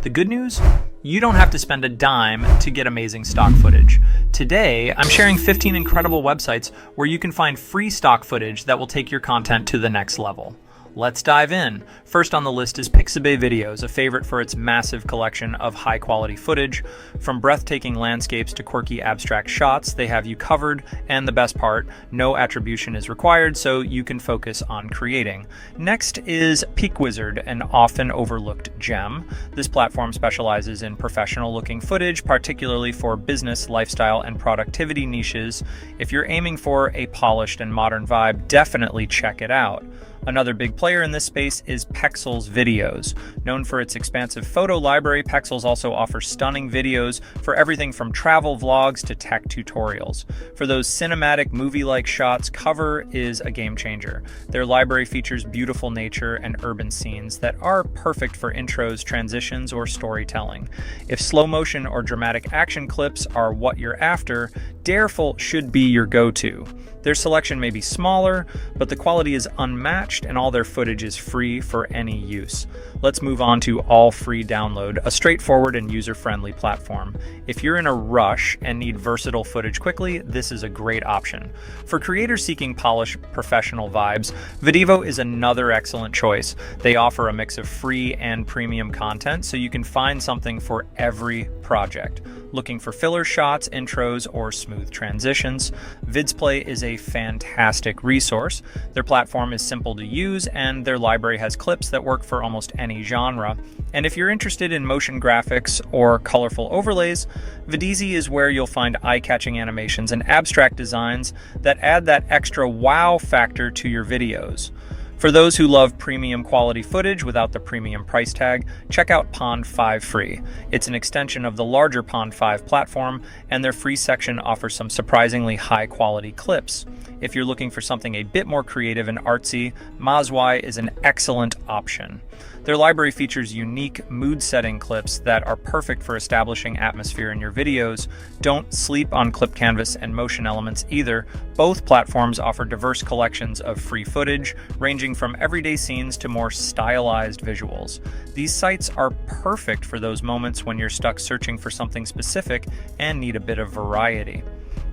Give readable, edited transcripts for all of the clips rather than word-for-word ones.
The good news? You don't have to spend a dime to get amazing stock footage. Today, I'm sharing 15 incredible websites where you can find free stock footage that will take your content to the next level. Let's dive in. First on the list is Pixabay Videos, a favorite for its massive collection of high-quality footage. From breathtaking landscapes to quirky abstract shots, they have you covered, and the best part, no attribution is required, so you can focus on creating. Next is PeakWizard, an often overlooked gem. This platform specializes in professional-looking footage, particularly for business, lifestyle, and productivity niches. If you're aiming for a polished and modern vibe, definitely check it out. Another big player in this space is Pexels Videos. Known for its expansive photo library, Pexels also offers stunning videos for everything from travel vlogs to tech tutorials. For those cinematic, movie-like shots, Cover is a game changer. Their library features beautiful nature and urban scenes that are perfect for intros, transitions, or storytelling. If slow motion or dramatic action clips are what you're after, Dareful should be your go-to. Their selection may be smaller, but the quality is unmatched and all their footage is free for any use. Let's move on to All Free Download, a straightforward and user-friendly platform. If you're in a rush and need versatile footage quickly, this is a great option. For creators seeking polished, professional vibes, Vidivo is another excellent choice. They offer a mix of free and premium content, so you can find something for every project. Looking for filler shots, intros, or smooth transitions, Vidsplay is a fantastic resource. Their platform is simple to use, and their library has clips that work for almost any genre. And if you're interested in motion graphics or colorful overlays, Vidy is where you'll find eye-catching animations and abstract designs that add that extra wow factor to your videos. For those who love premium quality footage without the premium price tag, check out Pond 5 Free. It's an extension of the larger Pond 5 platform, and their free section offers some surprisingly high quality clips. If you're looking for something a bit more creative and artsy, Mozwi is an excellent option. Their library features unique mood-setting clips that are perfect for establishing atmosphere in your videos. Don't sleep on Clip Canvas and Motion Elements either. Both platforms offer diverse collections of free footage, ranging from everyday scenes to more stylized visuals. These sites are perfect for those moments when you're stuck searching for something specific and need a bit of variety.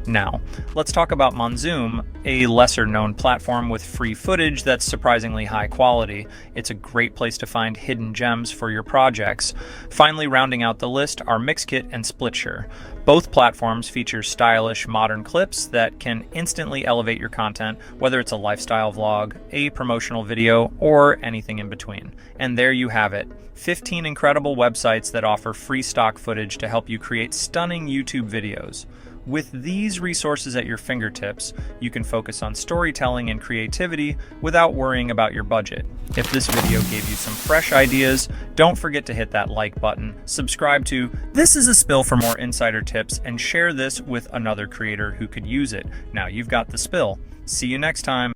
Now, let's talk about Monom, a lesser-known platform with free footage that's surprisingly high quality. It's a great place to find hidden gems for your projects. Finally, rounding out the list are Mixkit and Splitshare. Both platforms feature stylish, modern clips that can instantly elevate your content, whether it's a lifestyle vlog, a promotional video, or anything in between. And there you have it. 15 incredible websites that offer free stock footage to help you create stunning YouTube videos. With these resources at your fingertips, you can focus on storytelling and creativity without worrying about your budget. If this video gave you some fresh ideas, don't forget to hit that like button, subscribe to This is a Spill for more insider tips, and share this with another creator who could use it. Now you've got the spill. See you next time.